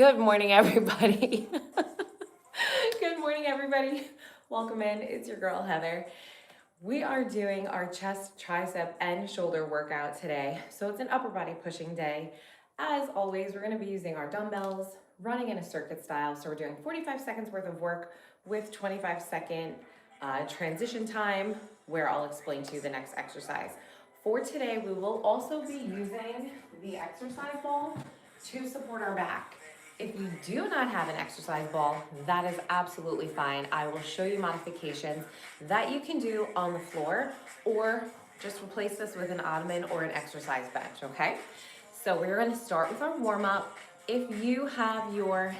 Good morning, everybody. Good morning, everybody. Welcome in. It's your girl, Heather. We are doing our chest, tricep, and shoulder workout today. So it's an upper body pushing day. As always, we're going to be using our dumbbells, running in a circuit style. So we're doing 45 seconds worth of work with 25-second transition time, where I'll explain to you the next exercise. For today, we will also be using the exercise ball to support our back. If you do not have an exercise ball, that is absolutely fine. I will show you modifications that you can do on the floor, or just replace this with an ottoman or an exercise bench, okay? So we're gonna start with our warm-up. If you have your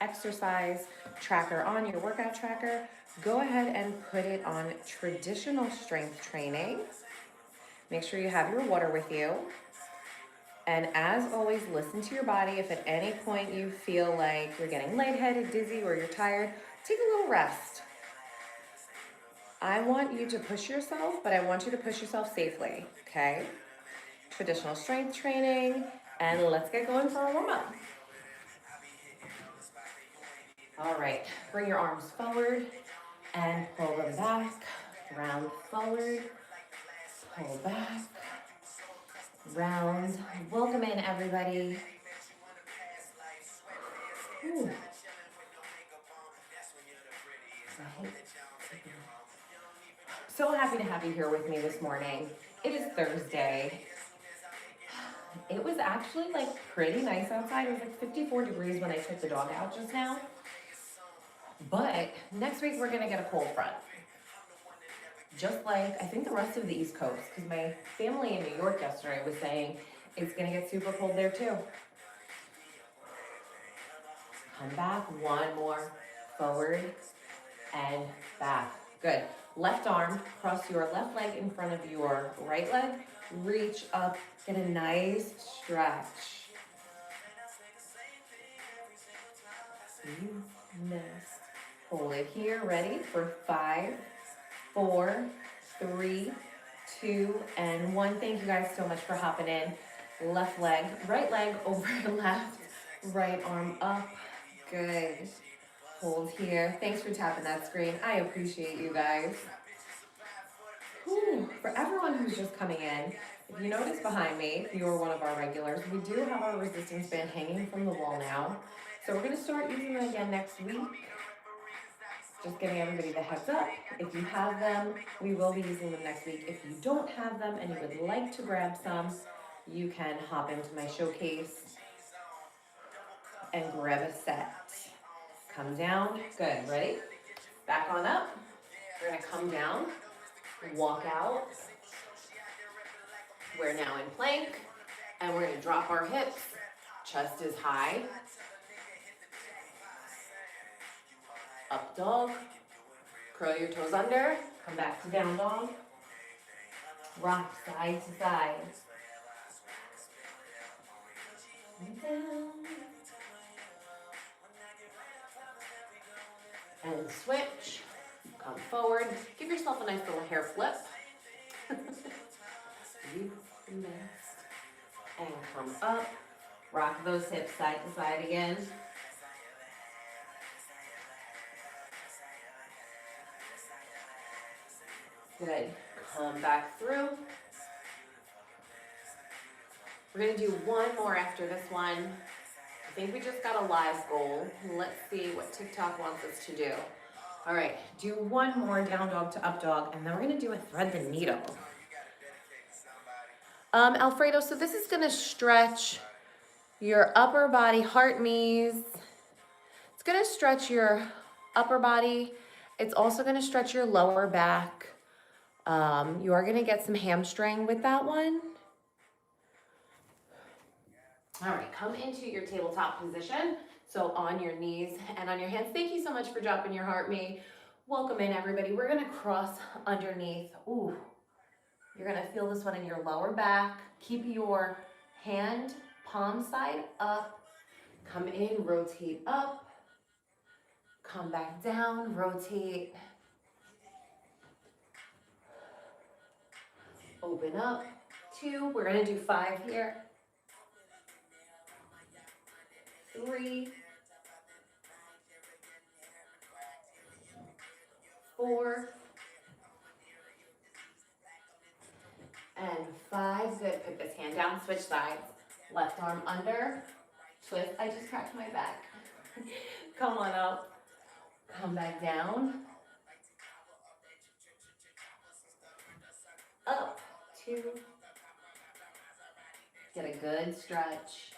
exercise tracker on, your workout tracker, go ahead and put it on traditional strength training. Make sure you have your water with you. And as always, listen to your body. If at any point you feel like you're getting lightheaded, dizzy, or you're tired, take a little rest. I want you to push yourself, but I want you to push yourself safely, okay? Traditional strength training, and let's get going for our warm-up. All right, bring your arms forward and pull them back, round forward, pull back, round. Welcome in, everybody. Ooh. So happy to have you here with me this morning. It is Thursday. It was actually like pretty nice outside. It was like 54 degrees when I took the dog out just now. But next week we're gonna get a cold front. Just like I think the rest of the East Coast, because my family in New York yesterday was saying it's gonna get super cold there too. Come back, one more, forward and back. Good. Left arm, cross your left leg in front of your right leg, reach up, get a nice stretch. You missed. Hold it here, ready for 5, 4, 3, 2, and 1. Thank you guys so much for hopping in. Left leg, right leg over left, right arm up. Good. Hold here. Thanks for tapping that screen. I appreciate you guys. Whew. For everyone who's just coming in, if you notice behind me, if you're one of our regulars, we do have our resistance band hanging from the wall now. So we're going to start using them again next week. Just giving everybody the heads up. If you have them, we will be using them next week. If you don't have them and you would like to grab some, you can hop into my showcase and grab a set. Come down. Good. Ready? Back on up. We're going to come down, walk out. We're now in plank, and we're going to drop our hips. Chest is high. Up dog. Curl your toes under. Come back to down dog. Rock side to side. And down. And switch. Come forward. Give yourself a nice little hair flip. You missed. And come up. Rock those hips side to side again. Good. Come back through. We're going to do one more after this one. I think we just got a live goal. Let's see what TikTok wants us to do. All right, do one more down dog to up dog, and then we're going to do a thread the needle. Alfredo, so this is going to stretch your upper body, heart, knees. It's going to stretch your upper body. It's also going to stretch your lower back. You are going to get some hamstring with that one. All right, come into your tabletop position. So on your knees and on your hands. Thank you so much for dropping your heart me. Welcome in, everybody. We're going to cross underneath. Ooh, you're going to feel this one in your lower back. Keep your hand palm side up. Come in, rotate up. Come back down, rotate. Open up. 2. We're going to do 5 here. 3, 4, and 5. Good. Put this hand down, switch sides. Left arm under, twist. I just cracked my back. Come on up. Come back down. Up, 2. Get a good stretch.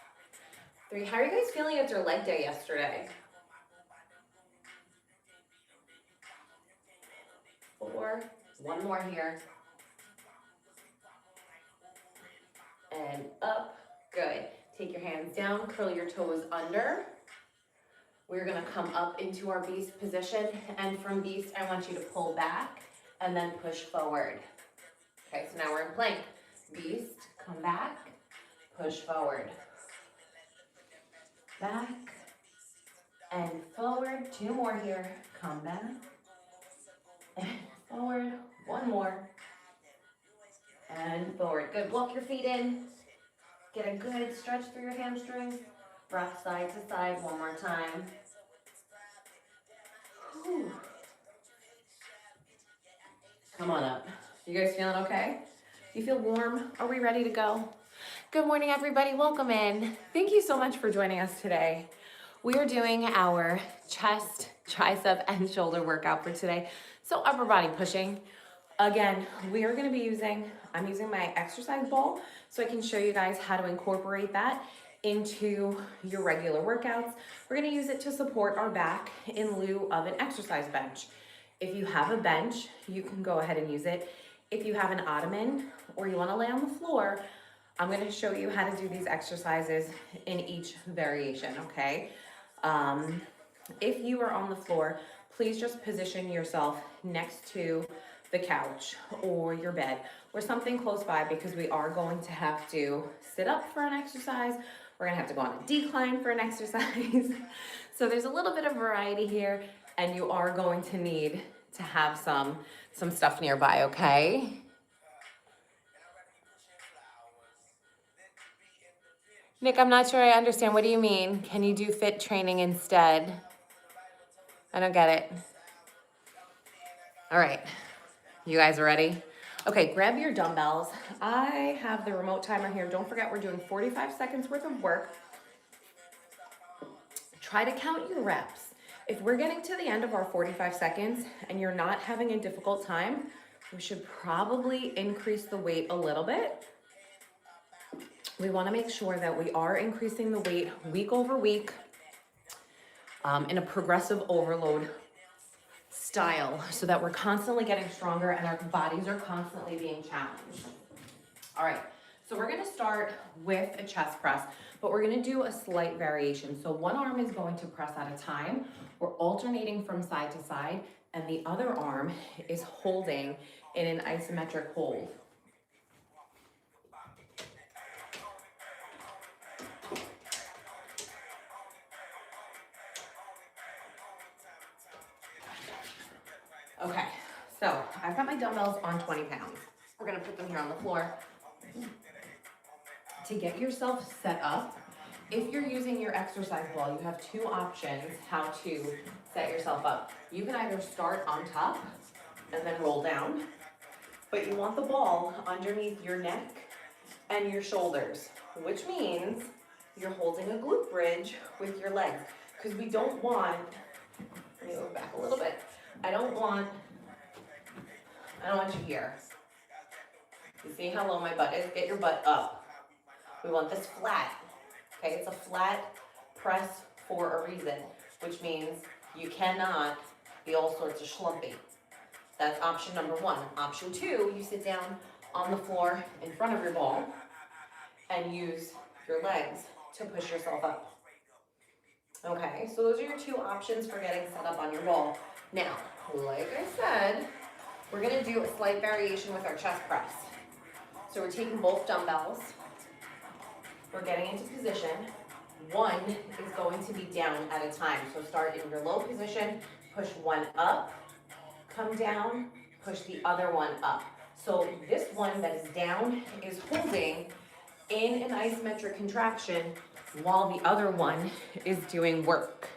3. How are you guys feeling after leg day yesterday? 4. One more here. And up. Good. Take your hands down, curl your toes under. We're gonna come up into our beast position, and from beast, I want you to pull back and then push forward. Okay, so now we're in plank. Beast, come back, push forward. Back and forward. 2 more here. Come back and forward. 1 more. And forward. Good. Walk your feet in. Get a good stretch through your hamstrings. Rock side to side 1 more time. Whew. Come on up. You guys feeling okay? You feel warm? Are we ready to go? Good morning, everybody. Welcome in. Thank you so much for joining us today. We are doing our chest, tricep, and shoulder workout for today. So upper body pushing. Again, we are going to be I'm using my exercise ball so I can show you guys how to incorporate that into your regular workouts. We're going to use it to support our back in lieu of an exercise bench. If you have a bench, you can go ahead and use it. If you have an ottoman or you want to lay on the floor, I'm going to show you how to do these exercises in each variation, okay? If you are on the floor, please just position yourself next to the couch or your bed or something close by, because we are going to have to sit up for an exercise. We're going to have to go on a decline for an exercise. So there's a little bit of variety here, and you are going to need to have some stuff nearby, okay? Nick, I'm not sure I understand. What do you mean? Can you do fit training instead? I don't get it. All right, you guys are ready? Okay, grab your dumbbells. I have the remote timer here. Don't forget, we're doing 45 seconds worth of work. Try to count your reps. If we're getting to the end of our 45 seconds and you're not having a difficult time, we should probably increase the weight a little bit. We want to make sure that we are increasing the weight week over week in a progressive overload style, so that we're constantly getting stronger and our bodies are constantly being challenged. All right, so we're going to start with a chest press, but we're going to do a slight variation. So one arm is going to press at a time. We're alternating from side to side, and the other arm is holding in an isometric hold. Okay, so I've got my dumbbells on 20 pounds. We're gonna put them here on the floor. To get yourself set up, if you're using your exercise ball, you have 2 options how to set yourself up. You can either start on top and then roll down, but you want the ball underneath your neck and your shoulders, which means you're holding a glute bridge with your legs, because we don't want, let me move back a little bit. I don't want you here. You see how low my butt is? Get your butt up. We want this flat. Okay, it's a flat press for a reason, which means you cannot be all sorts of schlumpy. That's option number 1. Option 2, you sit down on the floor in front of your ball and use your legs to push yourself up. Okay, so those are your 2 options for getting set up on your ball. Now, like I said, we're going to do a slight variation with our chest press. So we're taking both dumbbells. We're getting into position. One is going to be down at a time. So start in your low position, push one up, come down, push the other one up. So this one that is down is holding in an isometric contraction while the other one is doing work.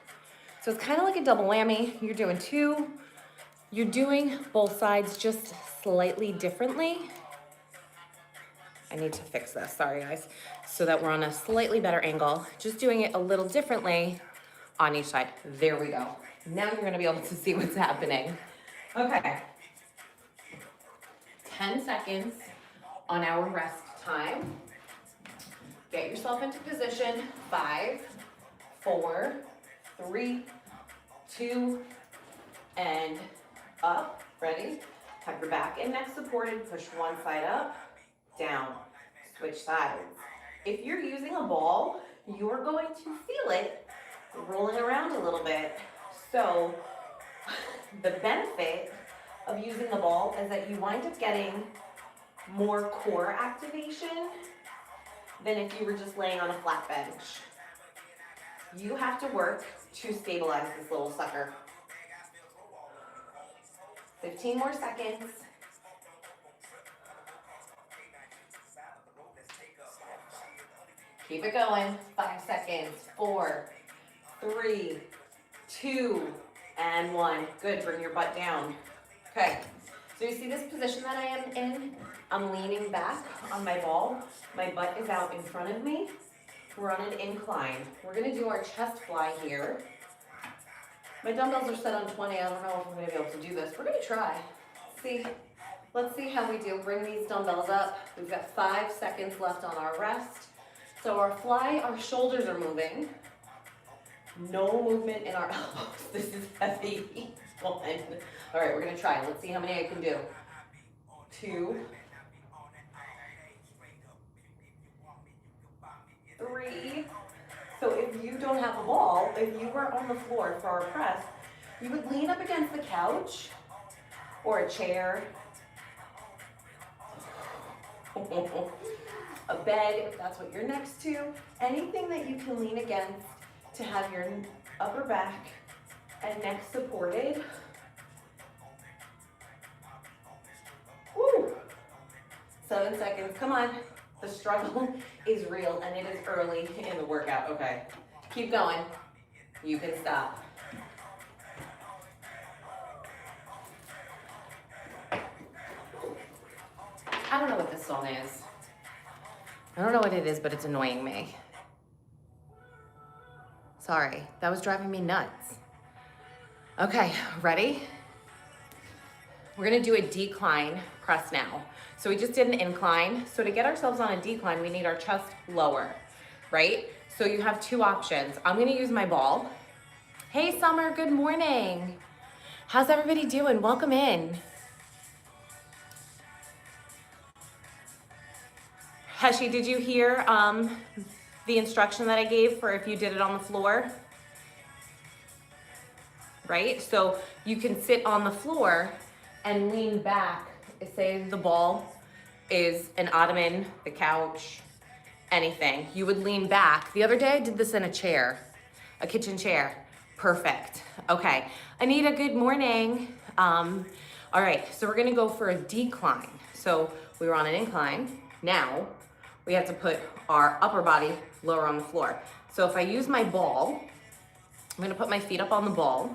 So it's kind of like a double whammy. You're doing two. You're doing both sides just slightly differently. I need to fix this, sorry guys, so that we're on a slightly better angle. Just doing it a little differently on each side. There we go. Now you're gonna be able to see what's happening. Okay. 10 seconds on our rest time. Get yourself into position. 5, 4, 3, 2, and up. Ready? Have your back and neck supported. Push one side up, down, switch sides. If you're using a ball, you're going to feel it rolling around a little bit. So the benefit of using the ball is that you wind up getting more core activation than if you were just laying on a flat bench. You have to work to stabilize this little sucker. 15 more seconds. Keep it going. 5 seconds. 4, 3, 2, and 1. Good. Bring your butt down. Okay. So you see this position that I am in? I'm leaning back on my ball. My butt is out in front of me. We're on an incline. We're going to do our chest fly here. My dumbbells are set on 20. I don't know if I'm going to be able to do this. We're going to try. Let's see how we do. Bring these dumbbells up. We've got 5 seconds left on our rest. So our fly, our shoulders are moving. No movement in our elbows. This is heavy. 1. All right, we're going to try. Let's see how many I can do. 2, 3. So if you don't have a ball, if you were on the floor for our press, you would lean up against the couch or a chair, a bed, if that's what you're next to, anything that you can lean against to have your upper back and neck supported. Woo. 7 seconds, come on. The struggle is real and it is early in the workout. Okay, keep going. You can stop. I don't know what this song is. I don't know what it is, but it's annoying me. Sorry, that was driving me nuts. Okay, ready? We're gonna do a decline press now. So we just did an incline. So to get ourselves on a decline, we need our chest lower, right? So you have 2 options. I'm gonna use my ball. Hey Summer, good morning. How's everybody doing? Welcome in. Heshi, did you hear the instruction that I gave for if you did it on the floor? Right? So you can sit on the floor and lean back. Say the ball is an ottoman, the couch, anything. You would lean back. The other day I did this in a chair, a kitchen chair. Perfect. Okay. Anita, good morning. All right, so we're gonna go for a decline. So we were on an incline. Now we have to put our upper body lower on the floor. So if I use my ball, I'm gonna put my feet up on the ball.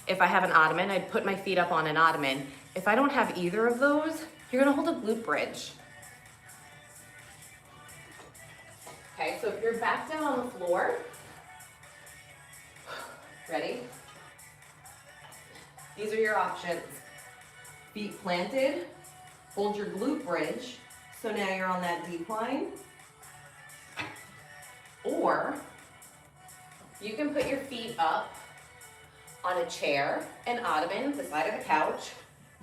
If I have an ottoman, I'd put my feet up on an ottoman. If I don't have either of those, you're gonna hold a glute bridge. Okay, so if you're back down on the floor, ready? These are your options. Feet planted, hold your glute bridge, so now you're on that decline. Or you can put your feet up on a chair, an ottoman, the side of the couch,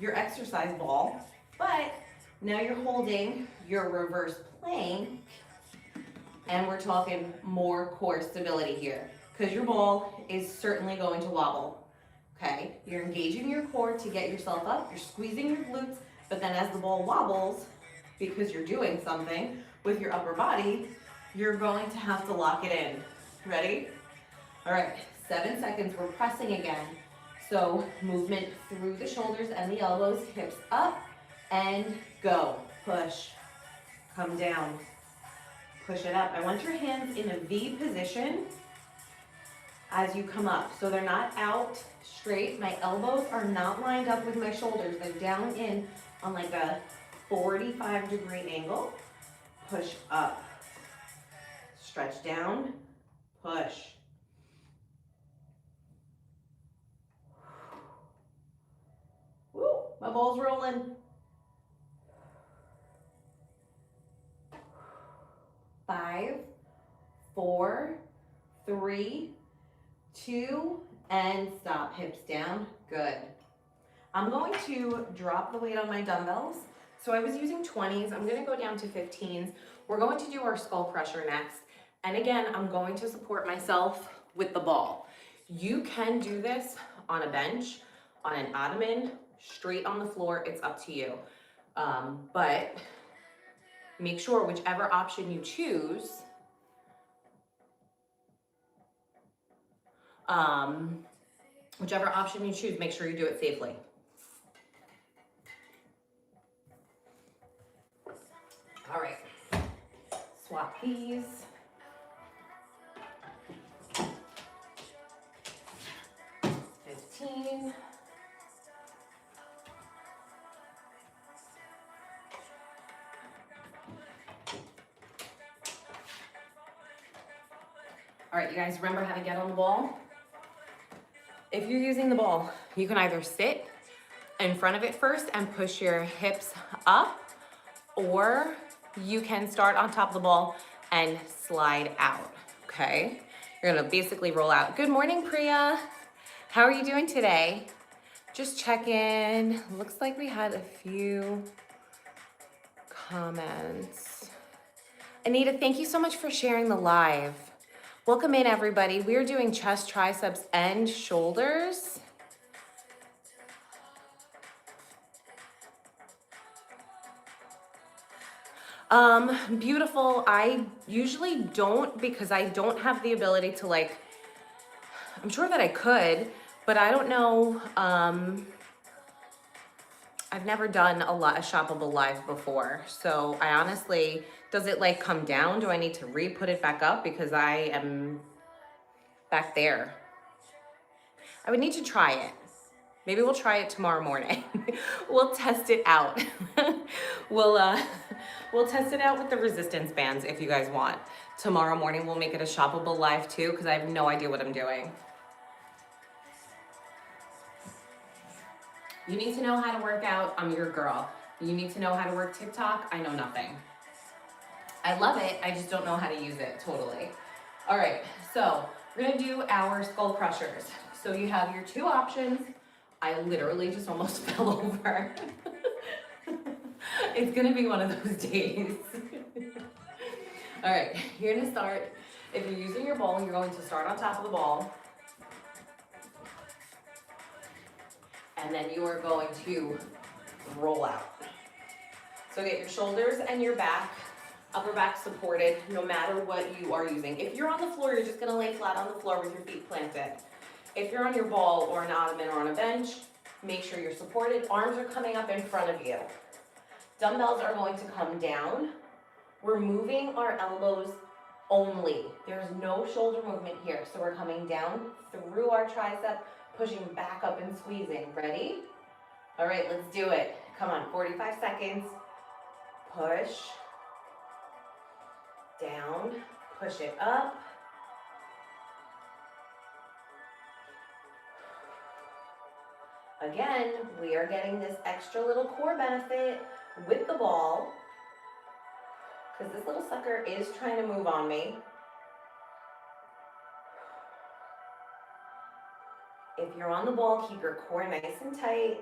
your exercise ball, but now you're holding your reverse plank, and we're talking more core stability here, because your ball is certainly going to wobble, okay? You're engaging your core to get yourself up, you're squeezing your glutes, but then as the ball wobbles, because you're doing something with your upper body, you're going to have to lock it in. Ready? All right, 7 seconds, we're pressing again. So movement through the shoulders and the elbows, hips up and go. Push, come down, push it up. I want your hands in a V position as you come up. So they're not out straight. My elbows are not lined up with my shoulders. They're down in on like a 45-degree angle. Push up. Stretch down, push. Woo, my ball's rolling. 5, 4, 3, 2, and stop. Hips down. Good. I'm going to drop the weight on my dumbbells. So I was using 20s. I'm going to go down to 15s. We're going to do our skull crusher next. And again, I'm going to support myself with the ball. You can do this on a bench, on an ottoman, straight on the floor. It's up to you. But make sure whichever option you choose, make sure you do it safely. All right, swap these. All right, you guys remember how to get on the ball? If you're using the ball, you can either sit in front of it first and push your hips up, or you can start on top of the ball and slide out, okay? You're gonna basically roll out. Good morning, Priya. How are you doing today? Just check in. Looks like we had a few comments. Anita, thank you so much for sharing the live. Welcome in, everybody. We're doing chest, triceps, and shoulders. Beautiful. I usually don't, because I don't have the ability to, like, I'm sure that I could, but I don't know. I've never done a shoppable live before. So I honestly, does it like come down? Do I need to re-put it back up because I am back there? I would need to try it. Maybe we'll try it tomorrow morning. We'll test it out. We'll test it out with the resistance bands if you guys want. Tomorrow morning we'll make it a shoppable live too, because I have no idea what I'm doing. You need to know how to work out. I'm your girl. You need to know how to work TikTok. I know nothing. I love it. I just don't know how to use it totally. All right, so we're gonna do our skull crushers. So you have your two options. I literally just almost fell over. It's gonna be one of those days. All right, you're gonna start, if you're using your ball, you're going to start on top of the ball. And then you are going to roll out. So get your shoulders and your back, upper back supported, no matter what you are using. If you're on the floor, you're just gonna lay flat on the floor with your feet planted. If you're on your ball or an ottoman or on a bench, make sure you're supported. Arms are coming up in front of you. Dumbbells are going to come down. We're moving our elbows only. There's no shoulder movement here. So we're coming down through our tricep, pushing back up and squeezing. Ready? All right, let's do it. Come on, 45 seconds. Push. Down. Push it up. Again, we are getting this extra little core benefit with the ball, because this little sucker is trying to move on me. If you're on the ball, keep your core nice and tight.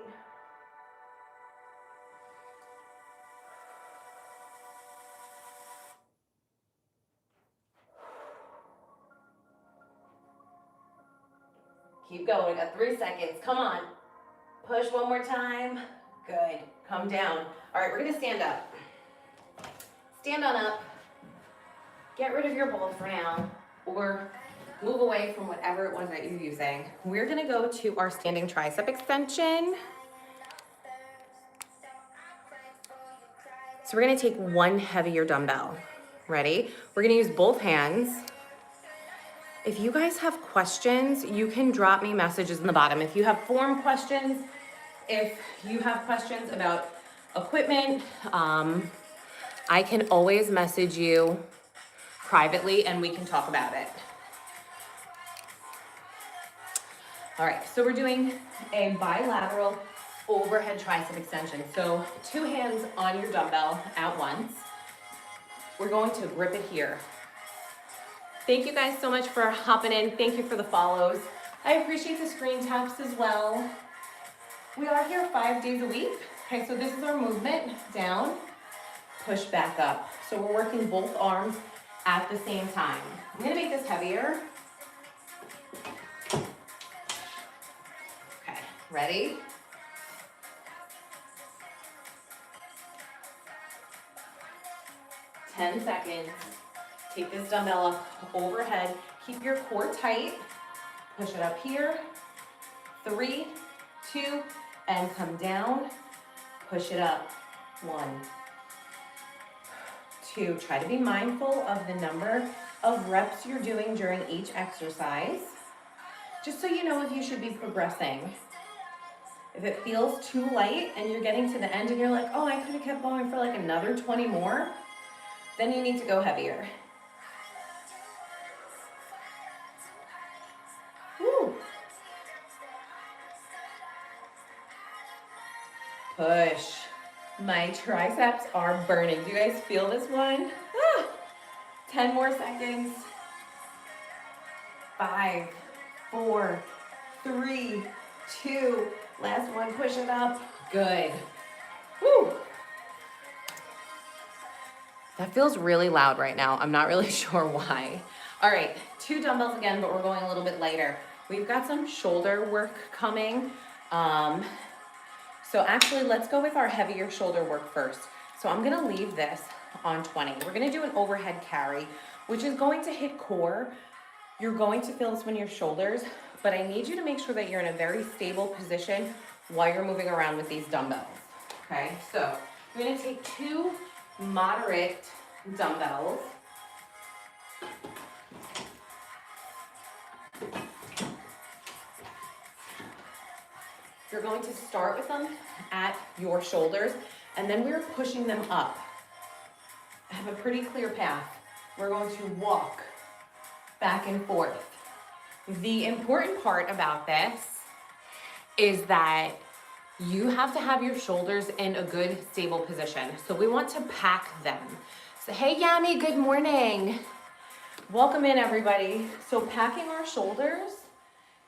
Keep going, we got 3 seconds, come on. Push one more time, good, come down. All right, we're gonna stand up. Stand on up, get rid of your ball for now, or move away from whatever it was that you're using. We're gonna go to our standing tricep extension. So we're gonna take one heavier dumbbell. Ready? We're gonna use both hands. If you guys have questions, you can drop me messages in the bottom. If you have form questions, if you have questions about equipment, I can always message you privately and we can talk about it. All right, so we're doing a bilateral overhead tricep extension. So 2 hands on your dumbbell at once. We're going to grip it here. Thank you guys so much for hopping in. Thank you for the follows. I appreciate the screen taps as well. We are here 5 days a week. Okay, so this is our movement. Down, push back up. So we're working both arms at the same time. I'm gonna make this heavier. Okay, ready? Ten seconds. Take this dumbbell up overhead. Keep your core tight. Push it up here. 3, 2, and come down. Push it up. 1, 2. Try to be mindful of the number of reps you're doing during each exercise, just so you know if you should be progressing. If it feels too light and you're getting to the end and you're like, oh, I could have kept going for like another 20 more, then you need to go heavier. Woo. Push. My triceps are burning. Do you guys feel this one? 10 more seconds. 5, 4, 3, 2. Last one, push it up. Good. Woo. That feels really loud right now. I'm not really sure why. All right, 2 dumbbells again, but we're going a little bit lighter. We've got some shoulder work coming. So actually, let's go with our heavier shoulder work first. So I'm gonna leave this on 20. We're gonna do an overhead carry, which is going to hit core. You're going to feel this in your shoulders, but I need you to make sure that you're in a very stable position while you're moving around with these dumbbells, okay? So I'm gonna take 2 moderate dumbbells. You're going to start with them at your shoulders, and then we're pushing them up. I have a pretty clear path. We're going to walk back and forth. The important part about this is that you have to have your shoulders in a good, stable position. So we want to pack them. So, hey, Yami, good morning. Welcome in, everybody. So packing our shoulders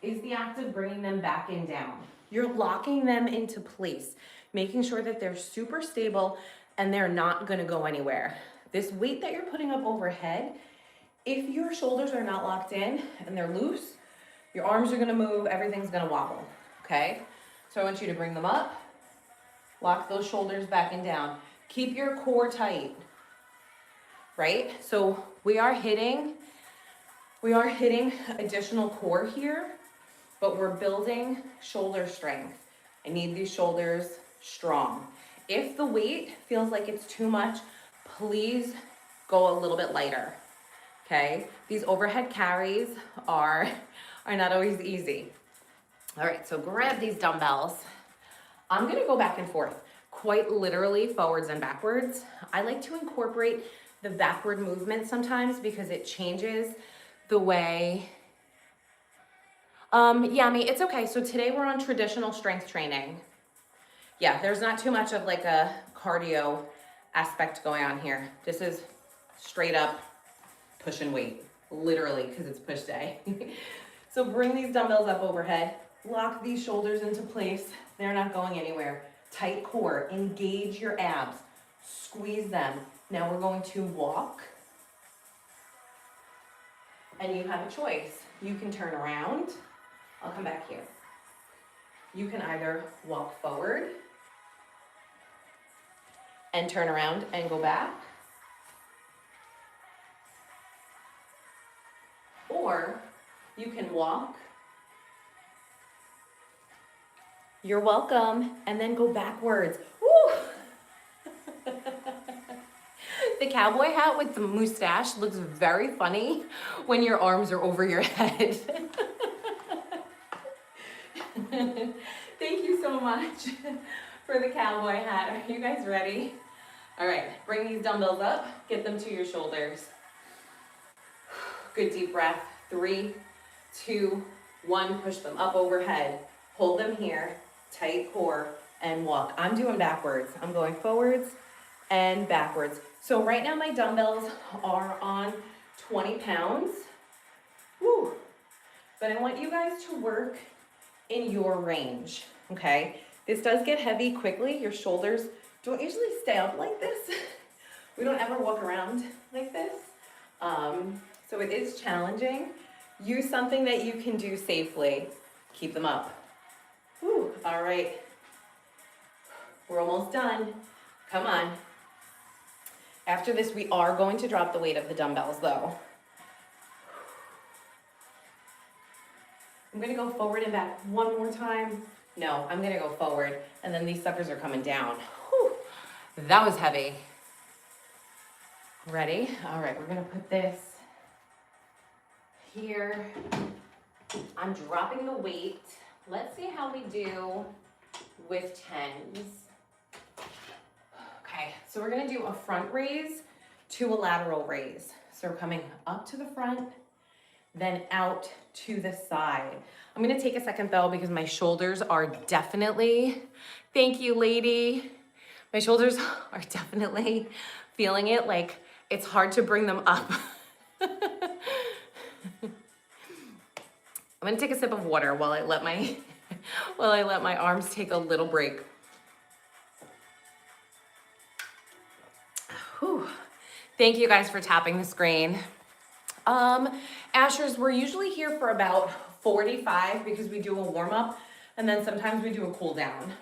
is the act of bringing them back and down. You're locking them into place, making sure that they're super stable and they're not gonna go anywhere. This weight that you're putting up overhead, if your shoulders are not locked in and they're loose, your arms are gonna move, everything's gonna wobble, okay? So I want you to bring them up, lock those shoulders back and down. Keep your core tight, right? So we are hitting additional core here, but we're building shoulder strength. I need these shoulders strong. If the weight feels like it's too much, please go a little bit lighter, okay? These overhead carries are not always easy. All right, so grab these dumbbells. I'm gonna go back and forth, quite literally forwards and backwards. I like to incorporate the backward movement sometimes because it changes the way. Yami, it's okay. So today we're on traditional strength training. Yeah, there's not too much of like a cardio aspect going on here. This is straight up push and weight, literally, because it's push day. So bring these dumbbells up overhead, lock these shoulders into place. They're not going anywhere. Tight core, engage your abs, squeeze them. Now we're going to walk. And you have a choice. You can turn around. I'll come back here. You can either walk forward and turn around and go back, or you can walk, you're welcome, and then go backwards. Woo! The cowboy hat with the mustache looks very funny when your arms are over your head. Thank you so much for the cowboy hat. Are you guys ready? All right, bring these dumbbells up, get them to your shoulders. Good deep breath. 3, 2, 1, push them up overhead. Hold them here, tight core, and walk. I'm doing backwards. I'm going forwards and backwards. So right now my dumbbells are on 20 pounds. Woo. But I want you guys to work in your range, okay? This does get heavy quickly. Your shoulders don't usually stay up like this. We don't ever walk around like this. So it is challenging. Use something that you can do safely. Keep them up. Whew, all right. We're almost done. Come on. After this, we are going to drop the weight of the dumbbells though. I'm gonna go forward and back one more time. No, I'm gonna go forward, and then these suckers are coming down. Whew, that was heavy. Ready? All right, we're gonna put this here. I'm dropping the weight. Let's see how we do with 10s. Okay, so we're gonna do a front raise to a lateral raise. So we're coming up to the front, then out to the side. I'm gonna take a second though because my shoulders are definitely, thank you lady, my shoulders are definitely feeling it, like it's hard to bring them up. I'm gonna take a sip of water while I let my arms take a little break. Whew. Thank you guys for tapping the screen. Ashers, we're usually here for about 45 because we do a warm up and then sometimes we do a cool down.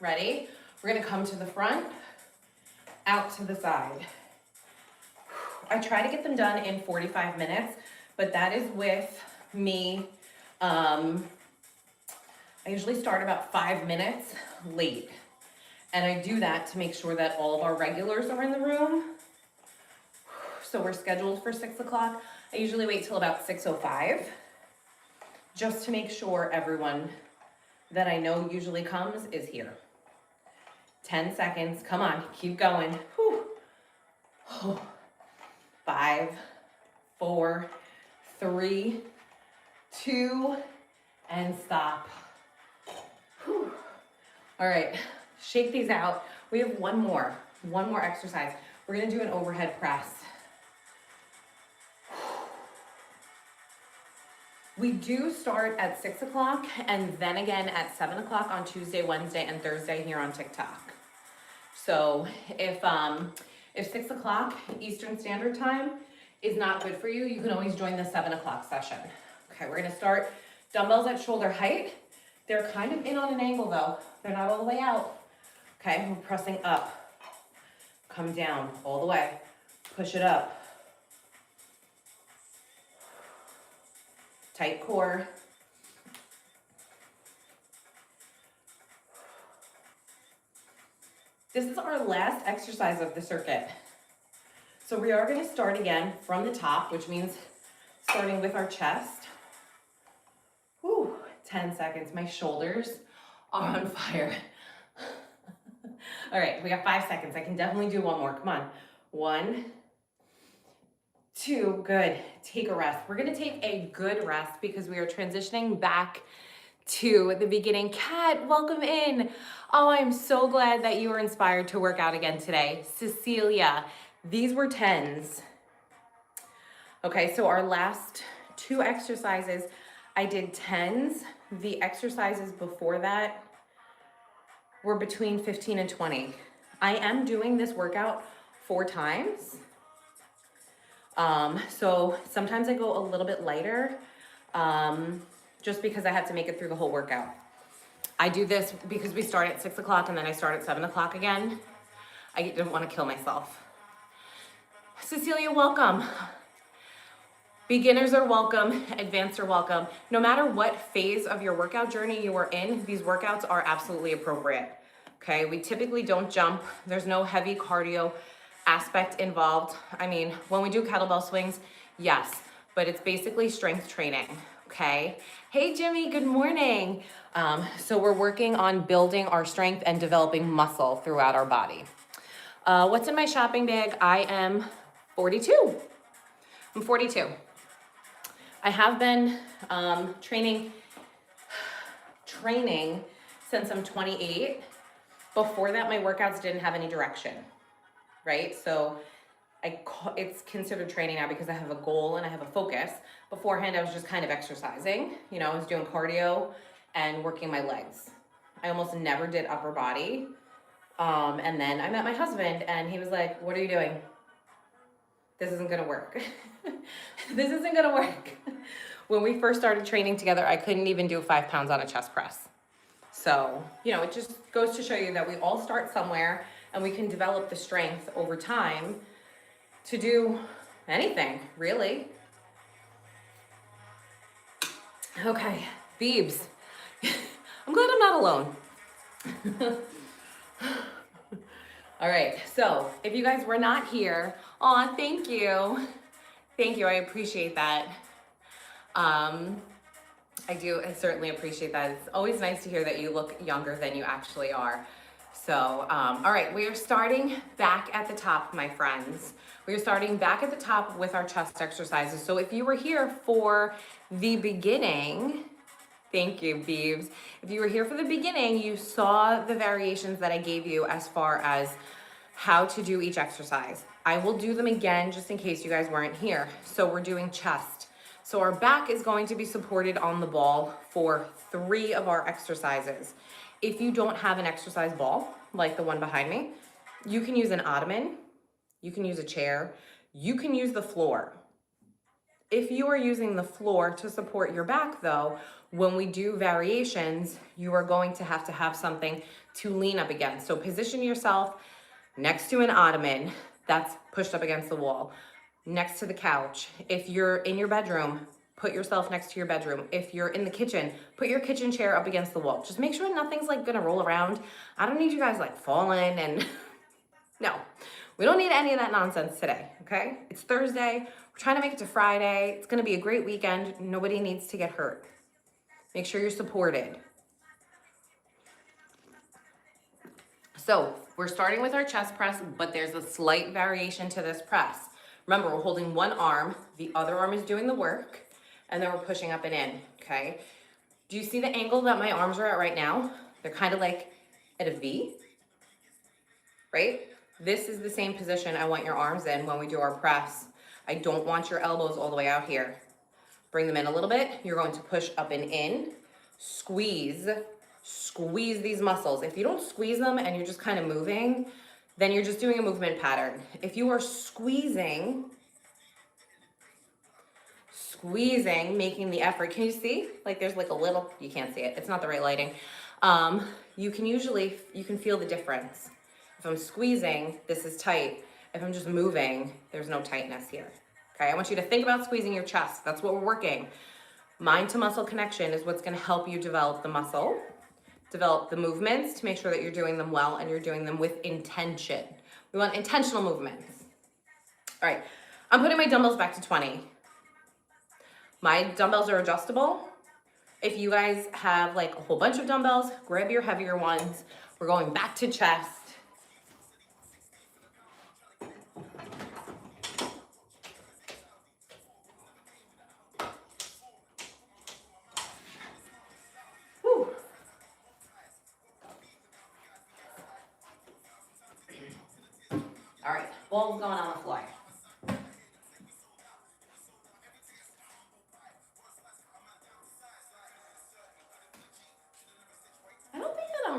Ready? We're gonna come to the front, out to the side. I try to get them done in 45 minutes, but that is with me. I usually start about 5 minutes late. And I do that to make sure that all of our regulars are in the room. So we're scheduled for 6 o'clock. I usually wait till about 6:05 just to make sure everyone that I know usually comes is here. 10 seconds, come on, keep going. Whew. 5, 4, 3, 2, and stop. Whew. All right, shake these out. We have one more exercise. We're gonna do an overhead press. We do start at 6 o'clock and then again at 7 o'clock on Tuesday, Wednesday, and Thursday here on TikTok. So if 6 o'clock Eastern Standard Time is not good for you, you can always join the 7 o'clock session. Okay, we're gonna start dumbbells at shoulder height. They're kind of in on an angle though. They're not all the way out. Okay, we're pressing up. Come down all the way. Push it up. Tight core. This is our last exercise of the circuit. So we are gonna start again from the top, which means starting with our chest. Whew, 10 seconds. My shoulders are on fire. All right, we got 5 seconds. I can definitely do one more. Come on. 1, 2, good. Take a rest. We're gonna take a good rest because we are transitioning back to the beginning. Kat, welcome in. Oh, I'm so glad that you were inspired to work out again today. Cecilia, these were 10s. Okay, so our last 2 exercises, I did 10s. The exercises before that were between 15 and 20. I am doing this workout 4 times. So sometimes I go a little bit lighter, just because I have to make it through the whole workout. I do this because we start at 6 o'clock and then I start at 7 o'clock again. I didn't want to kill myself. Cecilia, welcome. Beginners are welcome, advanced are welcome. No matter what phase of your workout journey you are in, these workouts are absolutely appropriate. Okay, we typically don't jump. There's no heavy cardio aspect involved. I mean, when we do kettlebell swings, yes, but it's basically strength training, okay? Hey, Jimmy, good morning. So we're working on building our strength and developing muscle throughout our body. What's in my shopping bag? I am 42. I'm 42. I have been training since I'm 28. Before that, my workouts didn't have any direction, right? So it's considered training now because I have a goal and I have a focus. Beforehand, I was just kind of exercising. You know, I was doing cardio and working my legs. I almost never did upper body. And then I met my husband and he was like, what are you doing? This isn't gonna work. This isn't gonna work. When we first started training together, I couldn't even do 5 pounds on a chest press. So, you know, it just goes to show you that we all start somewhere and we can develop the strength over time to do anything, really. Okay, Beebs. I'm glad I'm not alone. All right, so if you guys were not here, aw, thank you. Thank you, I appreciate that. I certainly appreciate that. It's always nice to hear that you look younger than you actually are. So, all right, we are starting back at the top, my friends. We are starting back at the top with our chest exercises. So if you were here for the beginning, thank you, Beebs. If you were here for the beginning, you saw the variations that I gave you as far as how to do each exercise. I will do them again just in case you guys weren't here. So we're doing chest. So our back is going to be supported on the ball for 3 of our exercises. If you don't have an exercise ball, like the one behind me, you can use an ottoman, you can use a chair, you can use the floor. If you are using the floor to support your back though, when we do variations, you are going to have something to lean up against. So position yourself next to an ottoman that's pushed up against the wall, next to the couch. If you're in your bedroom, put yourself next to your bedroom. If you're in the kitchen, put your kitchen chair up against the wall. Just make sure nothing's like gonna roll around. I don't need you guys like falling and no, we don't need any of that nonsense today, okay? It's Thursday, we're trying to make it to Friday. It's gonna be a great weekend. Nobody needs to get hurt. Make sure you're supported. So we're starting with our chest press, but there's a slight variation to this press. Remember, we're holding one arm, the other arm is doing the work, and then we're pushing up and in, okay? Do you see the angle that my arms are at right now? They're kind of like at a V, right? This is the same position I want your arms in when we do our press. I don't want your elbows all the way out here. Bring them in a little bit. You're going to push up and in, squeeze these muscles. If you don't squeeze them and you're just kind of moving, then you're just doing a movement pattern. If you are squeezing, making the effort, can you see? Like there's like a little, you can't see it, it's not the right lighting. You can feel the difference. If I'm squeezing, this is tight. If I'm just moving, there's no tightness here. Okay, I want you to think about squeezing your chest. That's what we're working. Mind to muscle connection is what's gonna help you develop the muscle, develop the movements to make sure that you're doing them well and you're doing them with intention. We want intentional movements. All right, I'm putting my dumbbells back to 20. My dumbbells are adjustable. If you guys have like a whole bunch of dumbbells, grab your heavier ones. We're going back to chest. Whew. All right, balls going on the floor.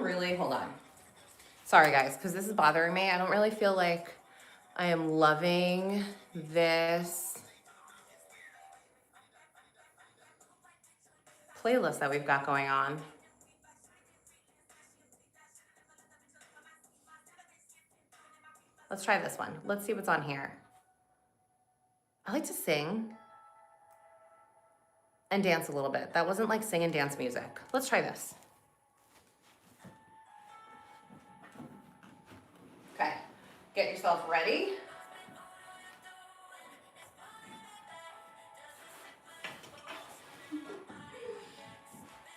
Really, hold on. Sorry guys, because this is bothering me. I don't really feel like I am loving this playlist that we've got going on. Let's try this one. Let's see what's on here. I like to sing and dance a little bit. That wasn't like sing and dance music. Let's try this. Okay, get yourself ready.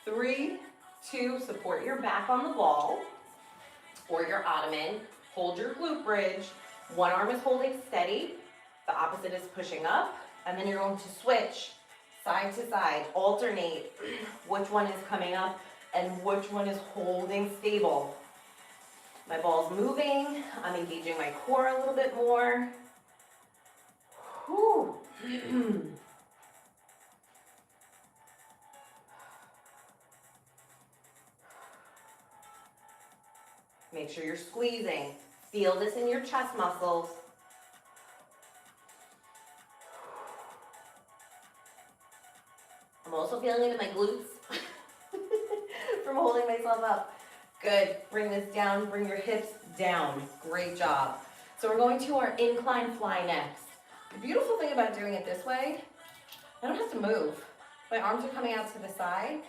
3, 2, support your back on the ball or your ottoman. Hold your glute bridge. One arm is holding steady. The opposite is pushing up. And then you're going to switch side to side, alternate which one is coming up and which one is holding stable. My ball's moving. I'm engaging my core a little bit more. Whew. Make sure you're squeezing. Feel this in your chest muscles. I'm also feeling it in my glutes from holding myself up. Good. Bring this down. Bring your hips down. Great job. So we're going to our incline fly next. The beautiful thing about doing it this way, I don't have to move. My arms are coming out to the side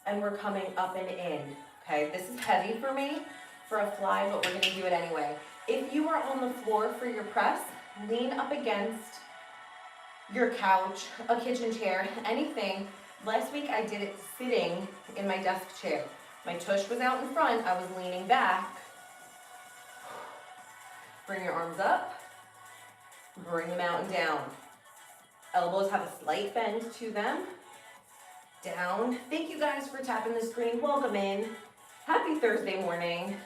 and we're coming up and in. Okay, this is heavy for me for a fly, but we're gonna do it anyway. If you are on the floor for your press, lean up against your couch, a kitchen chair, anything. Last week I did it sitting in my desk chair. My tush was out in front, I was leaning back. Bring your arms up, bring them out and down. Elbows have a slight bend to them. Down. Thank you guys for tapping the screen. Welcome in. Happy Thursday morning.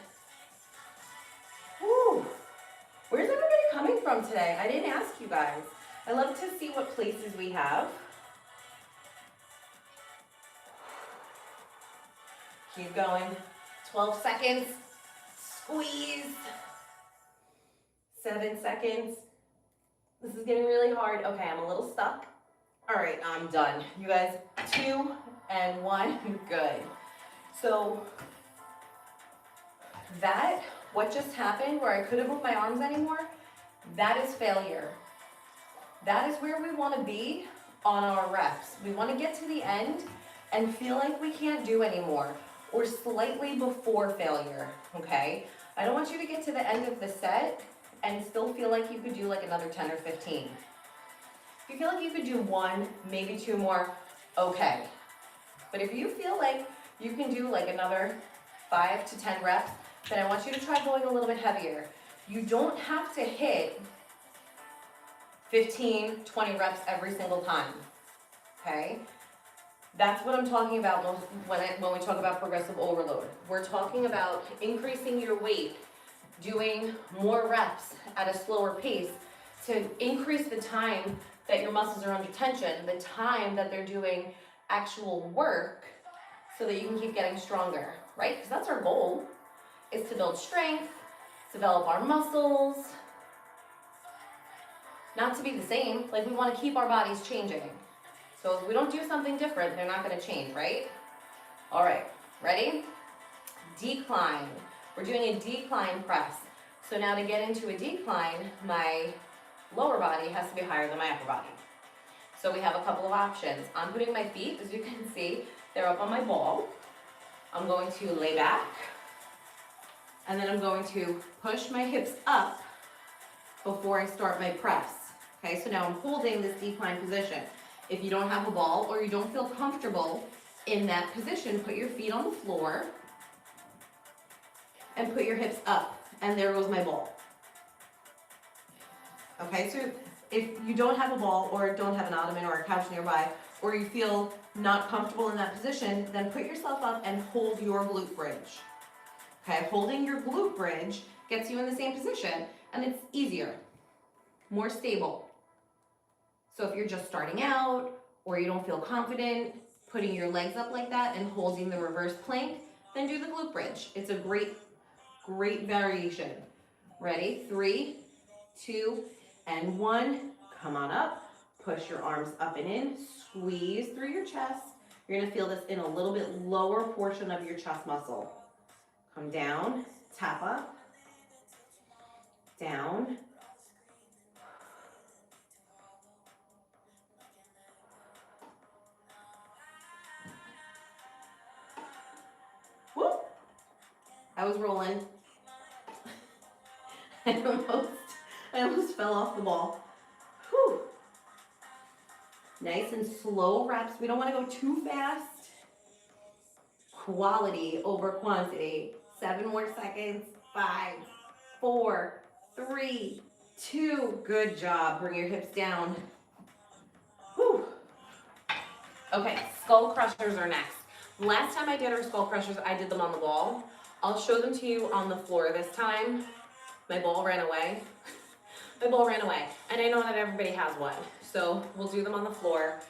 Woo. Where's everybody coming from today? I didn't ask you guys. I love to see what places we have. Keep going. 12 seconds. Squeeze. 7 seconds. This is getting really hard. Okay, I'm a little stuck. All right, I'm done. You guys, 2 and 1, good. So that, what just happened where I couldn't move my arms anymore, that is failure. That is where we want to be on our reps. We want to get to the end and feel like we can't do anymore or slightly before failure, okay? I don't want you to get to the end of the set and still feel like you could do like another 10 or 15. If you feel like you could do 1, maybe 2 more, okay. But if you feel like you can do like another 5 to 10 reps, then I want you to try going a little bit heavier. You don't have to hit 15, 20 reps every single time, okay? That's what I'm talking about when we talk about progressive overload. We're talking about increasing your weight, doing more reps at a slower pace to increase the time that your muscles are under tension, the time that they're doing actual work so that you can keep getting stronger, right? Because that's our goal, is to build strength, develop our muscles, not to be the same. Like, we want to keep our bodies changing. So if we don't do something different, they're not going to change, right? All right, ready? Decline. We're doing a decline press. So now to get into a decline, my lower body has to be higher than my upper body. So we have a couple of options. I'm putting my feet, as you can see, they're up on my ball. I'm going to lay back, and then I'm going to push my hips up before I start my press. Okay, so now I'm holding this decline position. If you don't have a ball or you don't feel comfortable in that position, put your feet on the floor and put your hips up, and there goes my ball. Okay, so if you don't have a ball or don't have an ottoman or a couch nearby, or you feel not comfortable in that position, then put yourself up and hold your glute bridge. Okay, holding your glute bridge gets you in the same position, and it's easier, more stable. So if you're just starting out or you don't feel confident putting your legs up like that and holding the reverse plank, then do the glute bridge. It's a great variation. Ready? 3, 2, and 1. Come on up. Push your arms up and in. Squeeze through your chest. You're going to feel this in a little bit lower portion of your chest muscle. Come down. Tap up. Down. Whoop. I was rolling. I almost fell off the ball. Whew. Nice and slow reps. We don't want to go too fast. Quality over quantity. 7 more seconds. 5, 4, 3, 2. Good job. Bring your hips down. Whew. Okay, skull crushers are next. Last time I did our skull crushers, I did them on the wall. I'll show them to you on the floor this time. My ball ran away. My ball ran away. And I know that everybody has one. So we'll do them on the floor.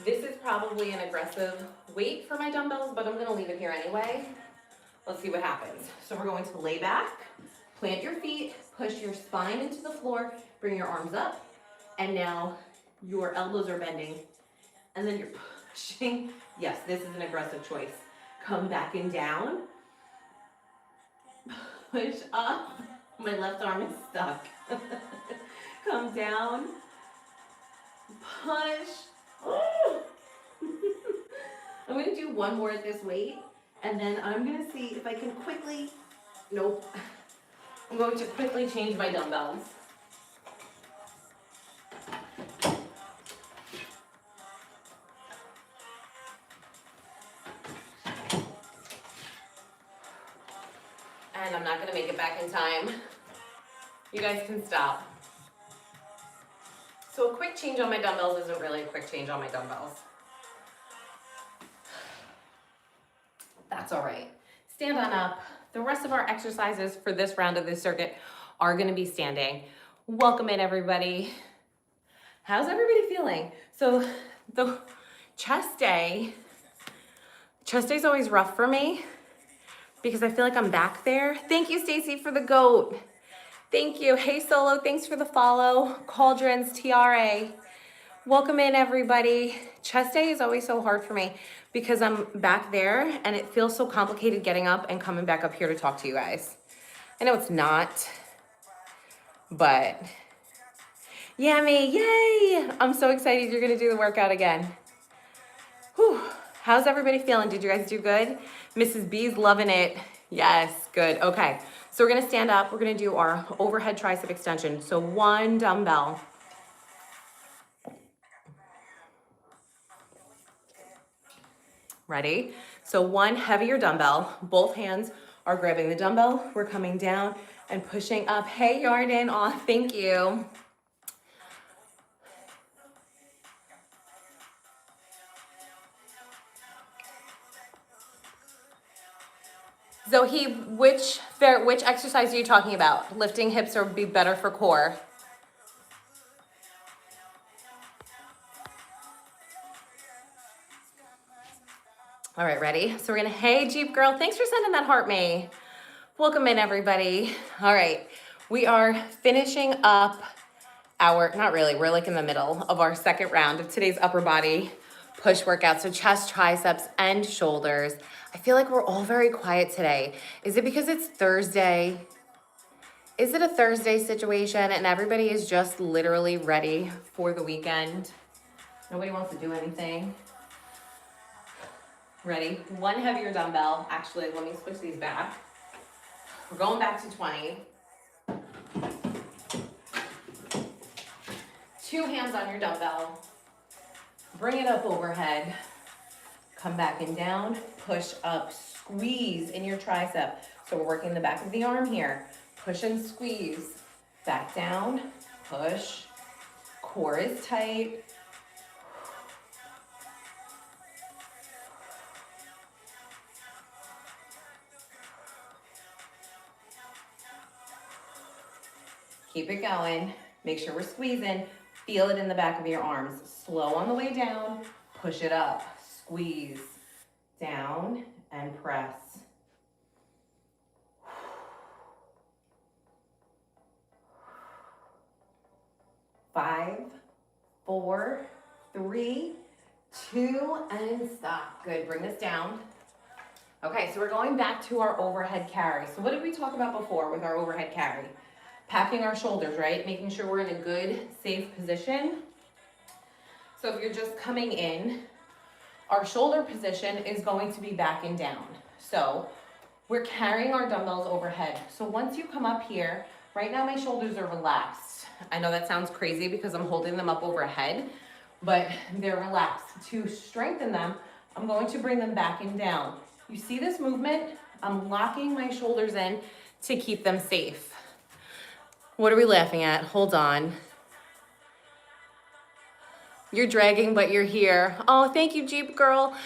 This is probably an aggressive weight for my dumbbells, but I'm gonna leave it here anyway. Let's see what happens. So we're going to lay back, plant your feet, push your spine into the floor, bring your arms up, and now your elbows are bending. And then you're pushing. Yes, this is an aggressive choice. Come back and down. Push up. My left arm is stuck. Come down. Push. I'm going to do one more at this weight, and then I'm going to see if I can quickly, nope. I'm going to quickly change my dumbbells. And I'm not going to make it back in time. You guys can stop. So a quick change on my dumbbells isn't really a quick change on my dumbbells. That's all right. Stand on up. The rest of our exercises for this round of this circuit are going to be standing. Welcome in, everybody. How's everybody feeling? So the chest day's always rough for me because I feel like I'm back there. Thank you, Stacy, for the goat. Thank you. Hey, Solo, thanks for the follow. Cauldrons, TRA. Welcome in, everybody. Chest day is always so hard for me because I'm back there and it feels so complicated getting up and coming back up here to talk to you guys. I know it's not, but yummy, yay! I'm so excited you're gonna do the workout again. Whew. How's everybody feeling? Did you guys do good? Mrs. B's loving it. Yes, good. Okay, so we're gonna stand up. We're gonna do our overhead tricep extension. So 1 dumbbell. Ready? So 1 heavier dumbbell. Both hands are grabbing the dumbbell. We're coming down and pushing up. Hey, Yarden. Aw, thank you. Zoe, which exercise are you talking about? Lifting hips or be better for core? All right, ready? So we're gonna, hey Jeep girl, thanks for sending that heart, May. Welcome in, everybody. All right, we are finishing up not really, we're like in the middle of our second round of today's upper body push workout. So chest, triceps, and shoulders. I feel like we're all very quiet today. Is it because it's Thursday? Is it a Thursday situation and everybody is just literally ready for the weekend? Nobody wants to do anything. Ready? 1 heavier dumbbell. Actually, let me switch these back. We're going back to 20. 2 hands on your dumbbell. Bring it up overhead. Come back and down. Push up. Squeeze in your tricep. So we're working the back of the arm here. Push and squeeze. Back down. Push. Core is tight. Keep it going. Make sure we're squeezing. Feel it in the back of your arms. Slow on the way down. Push it up. Squeeze. Down and press. 5, 4, 3, 2, and stop. Good. Bring this down. Okay, so we're going back to our overhead carry. So what did we talk about before with our overhead carry? Packing our shoulders, right? Making sure we're in a good, safe position. So if you're just coming in, our shoulder position is going to be back and down. So we're carrying our dumbbells overhead. So once you come up here, right now my shoulders are relaxed. I know that sounds crazy because I'm holding them up overhead, but they're relaxed. To strengthen them, I'm going to bring them back and down. You see this movement? I'm locking my shoulders in to keep them safe. What are we laughing at? Hold on. You're dragging, but you're here. Oh, thank you, Jeep girl.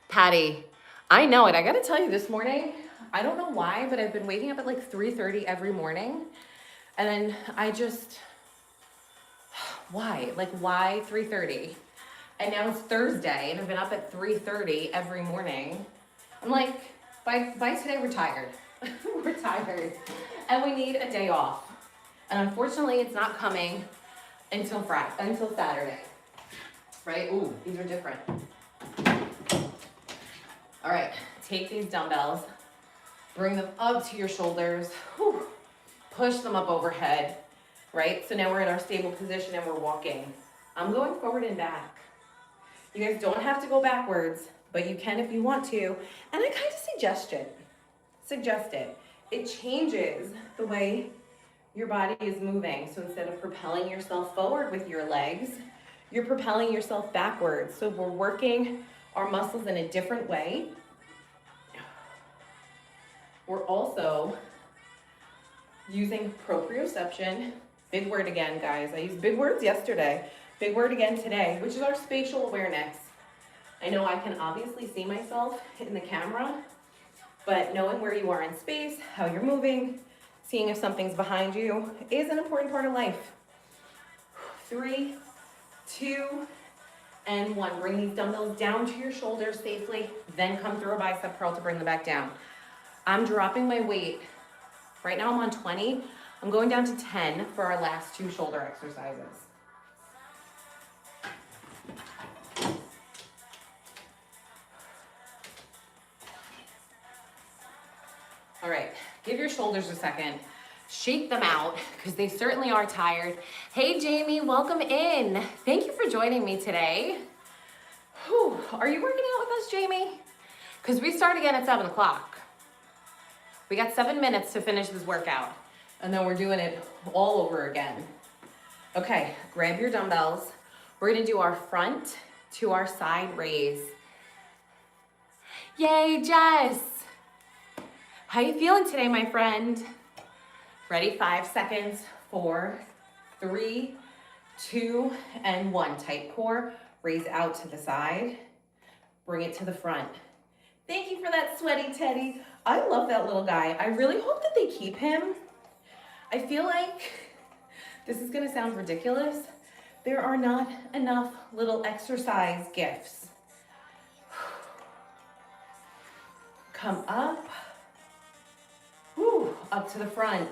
Patty, I know it. I gotta tell you, this morning, I don't know why, but I've been waking up at like 3:30 every morning. And then why? Like, why 3:30? And now it's Thursday, and I've been up at 3:30 every morning. I'm like, by today, we're tired. We're tired. And we need a day off. And unfortunately, it's not coming until Saturday. Right? Ooh, these are different. All right, take these dumbbells, bring them up to your shoulders, whew, push them up overhead, right? So now we're in our stable position and we're walking. I'm going forward and back. You guys don't have to go backwards, but you can if you want to. And I kind of suggest it. It changes the way your body is moving. So instead of propelling yourself forward with your legs, you're propelling yourself backwards. So we're working our muscles in a different way. We're also using proprioception. Big word again, guys. I used big words yesterday. Big word again today, which is our spatial awareness. I know I can obviously see myself in the camera, but knowing where you are in space, how you're moving, seeing if something's behind you is an important part of life. 3, 2, and 1. Bring these dumbbells down to your shoulders safely, then come through a bicep curl to bring them back down. I'm dropping my weight. Right now I'm on 20. I'm going down to 10 for our last 2 shoulder exercises. All right, give your shoulders a second. Shake them out, because they certainly are tired. Hey, Jamie, welcome in. Thank you for joining me today. Whew. Are you working out with us, Jamie? Because we start again at 7 o'clock. We got 7 minutes to finish this workout, and then we're doing it all over again. Okay, grab your dumbbells. We're gonna do our front to our side raise. Yay, Jess. How you feeling today, my friend? Ready? 5 seconds. 4, 3, 2, and 1. Tight core. Raise out to the side. Bring it to the front. Thank you for that, sweaty Teddy. I love that little guy. I really hope that they keep him. I feel like this is gonna sound ridiculous. There are not enough little exercise gifts. Come up. Woo, up to the front.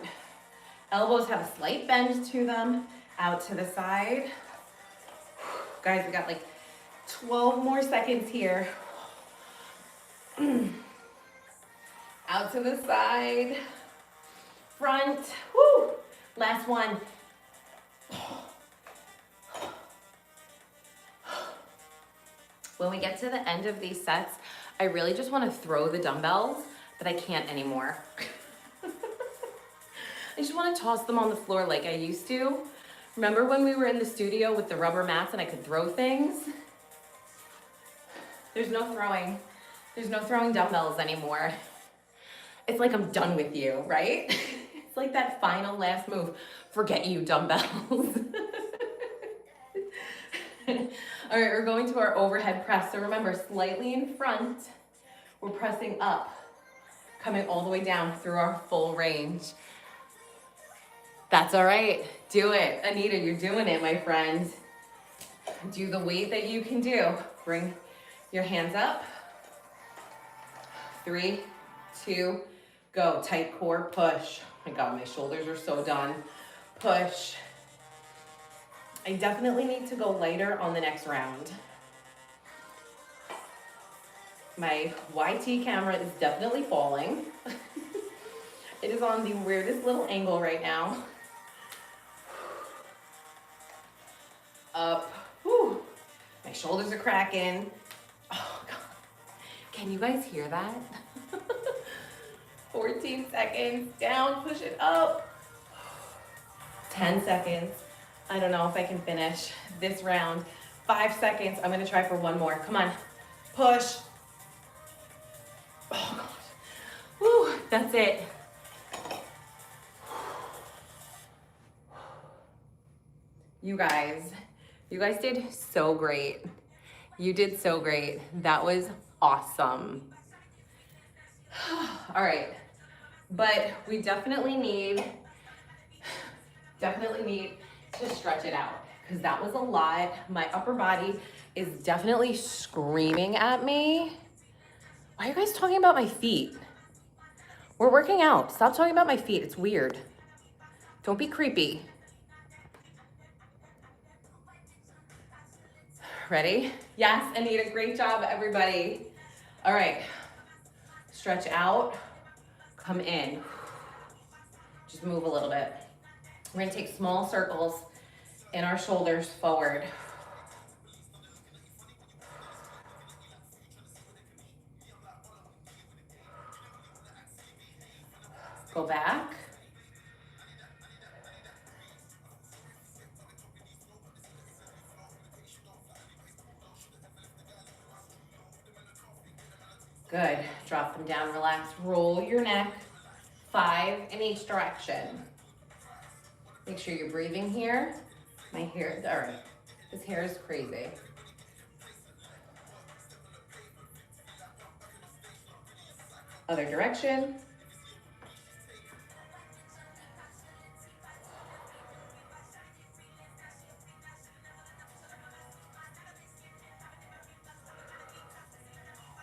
Elbows have a slight bend to them. Out to the side. Guys, we got like 12 more seconds here. Out to the side. Front. Woo. Last one. When we get to the end of these sets, I really just want to throw the dumbbells, but I can't anymore. I just want to toss them on the floor like I used to. Remember when we were in the studio with the rubber mats and I could throw things? There's no throwing. There's no throwing dumbbells anymore. It's like I'm done with you, right? It's like that final last move. Forget you, dumbbells. All right, we're going to our overhead press. So remember, slightly in front, we're pressing up, coming all the way down through our full range. That's all right. Do it. Anita, you're doing it, my friend. Do the weight that you can do. Bring your hands up. 3, 2, go. Tight core, push. Oh my God, my shoulders are so done. Push. I definitely need to go lighter on the next round. My YT camera is definitely falling. It is on the weirdest little angle right now. Up. Whew. My shoulders are cracking. Oh God. Can you guys hear that? 14 seconds. Down, push it up. 10 seconds. I don't know if I can finish this round. 5 seconds. I'm gonna try for one more. Come on. Push. That's it. You guys did so great. You did so great. That was awesome. All right, but we definitely need to stretch it out because that was a lot. My upper body is definitely screaming at me. Why are you guys talking about my feet? We're working out. Stop talking about my feet. It's weird. Don't be creepy. Ready? Yes, Anita, great job, everybody. All right, stretch out, come in. Just move a little bit. We're gonna take small circles in our shoulders forward. Go back. Good. Drop them down, relax. Roll your neck. 5 in each direction. Make sure you're breathing here. My hair, all right. This hair is crazy. Other direction.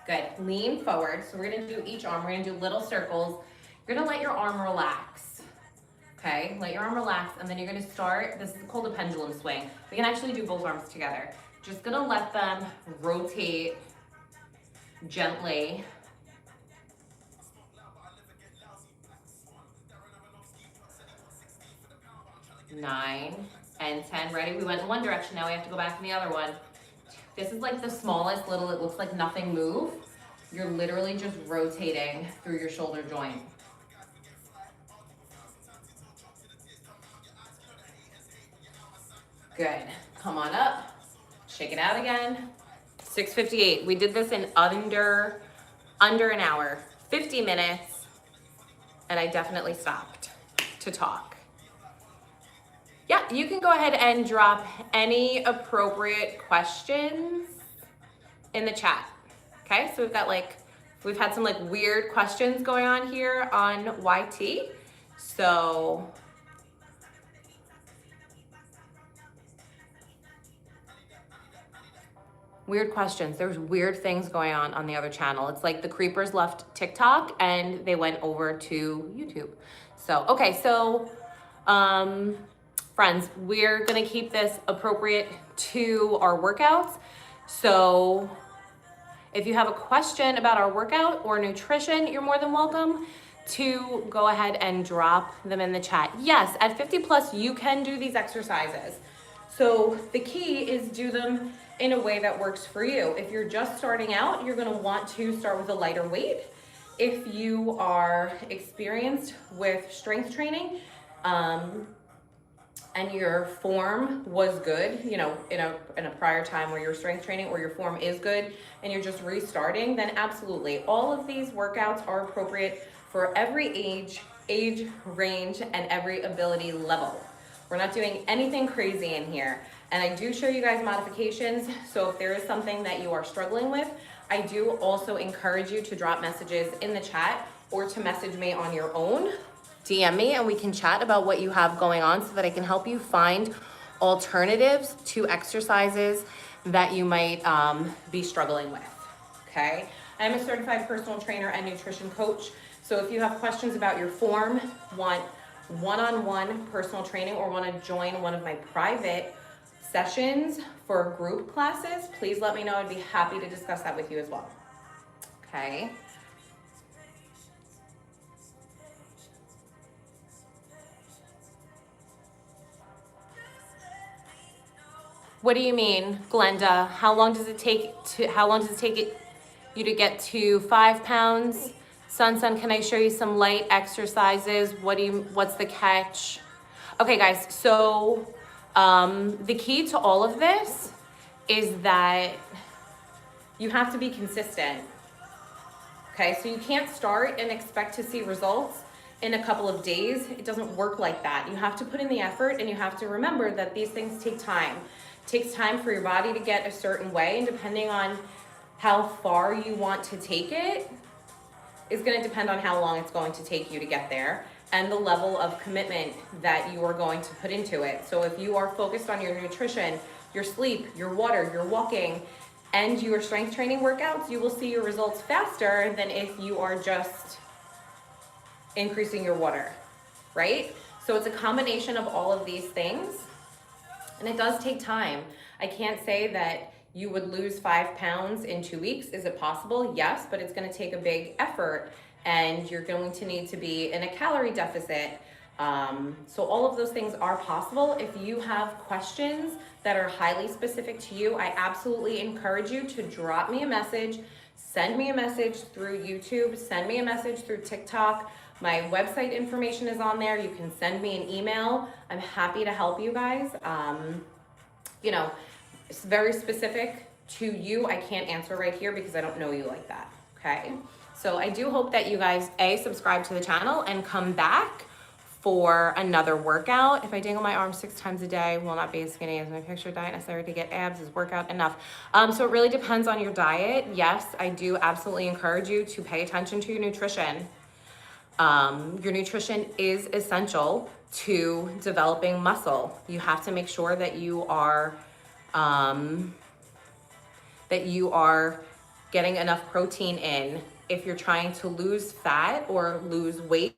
Good. Lean forward. So we're gonna do each arm. We're gonna do little circles. You're gonna let your arm relax. Okay, let your arm relax, and then you're gonna start, this is called a pendulum swing. We can actually do both arms together. Just gonna let them rotate gently. Nine and 10, ready? We went in one direction, now we have to go back in the other one. This is like the smallest little, it looks like nothing move. You're literally just rotating through your shoulder joint. Good, come on up, shake it out again. 6:58, we did this in under an hour, 50 minutes, and I definitely stopped to talk. Yeah, you can go ahead and drop any appropriate questions in the chat. Okay, so we've had some like weird questions going on here on YT. So weird questions. There's weird things going on the other channel. It's like the creepers left TikTok and they went over to YouTube. So, okay, so friends, we're gonna keep this appropriate to our workouts. So if you have a question about our workout or nutrition, you're more than welcome to go ahead and drop them in the chat. Yes, at 50 plus, you can do these exercises. So the key is do them in a way that works for you. If you're just starting out, you're gonna want to start with a lighter weight. If you are experienced with strength training, and your form was good, you know, in a prior time where you're strength training or your form is good and you're just restarting, then absolutely. All of these workouts are appropriate for every age range, and every ability level. We're not doing anything crazy in here. And I do show you guys modifications. So if there is something that you are struggling with, I do also encourage you to drop messages in the chat or to message me on your own. DM me and we can chat about what you have going on so that I can help you find alternatives to exercises that you might be struggling with, okay? I'm a certified personal trainer and nutrition coach. So if you have questions about your form, want one-on-one personal training, or want to join one of my private sessions for group classes, please let me know. I'd be happy to discuss that with you as well, okay? What do you mean, Glenda? How long does it take you to get to 5 pounds? Sun, can I show you some light exercises? What's the catch? Okay, guys, so the key to all of this is that you have to be consistent, Okay, so you can't start and expect to see results in a couple of days. It doesn't work like that. You have to put in the effort, and you have to remember that these things take time. It takes time for your body to get a certain way, and depending on how far you want to take it is going to depend on how long it's going to take you to get there and the level of commitment that you are going to put into it. So if you are focused on your nutrition, your sleep, your water, your walking, and your strength training workouts, you will see your results faster than if you are just increasing your water, right? So it's a combination of all of these things, and it does take time. I can't say that you would lose 5 pounds in 2 weeks. Is it possible? Yes, but it's going to take a big effort, and you're going to need to be in a calorie deficit. So all of those things are possible. If you have questions that are highly specific to you, I absolutely encourage you to drop me a message, send me a message through YouTube, send me a message through TikTok. My website information is on there. You can send me an email. I'm happy to help you guys. You know, it's very specific to you. I can't answer right here because I don't know you like that, okay? So I do hope that you guys, subscribe to the channel and come back for another workout. If I dangle my arms 6 times a day, will not be as skinny as my picture. Diet necessary to get abs, is workout enough? So it really depends on your diet. Yes, I do absolutely encourage you to pay attention to your nutrition. Your nutrition is essential to developing muscle. You have to make sure that you are getting enough protein in. If you're trying to lose fat or lose weight,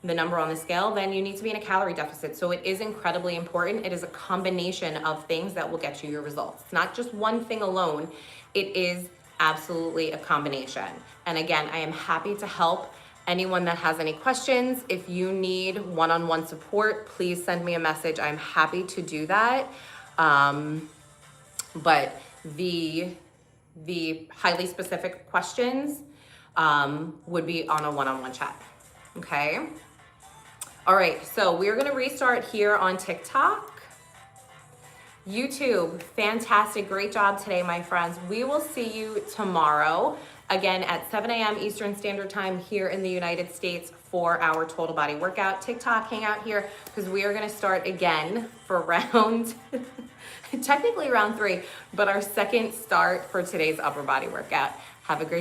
the number on the scale, then you need to be in a calorie deficit. So it is incredibly important. It is a combination of things that will get you your results. It's not just one thing alone. It is absolutely a combination. And again, I am happy to help anyone that has any questions. If you need one-on-one support, please send me a message. I'm happy to do that. But the highly specific questions would be on a one-on-one chat, okay? All right, so we're gonna restart here on TikTok. YouTube, fantastic, great job today, my friends. We will see you tomorrow, again at 7 a.m. Eastern Standard Time here in the United States for our total body workout. TikTok, hang out here because we are gonna start again for round, technically round 3, but our second start for today's upper body workout. Have a great day.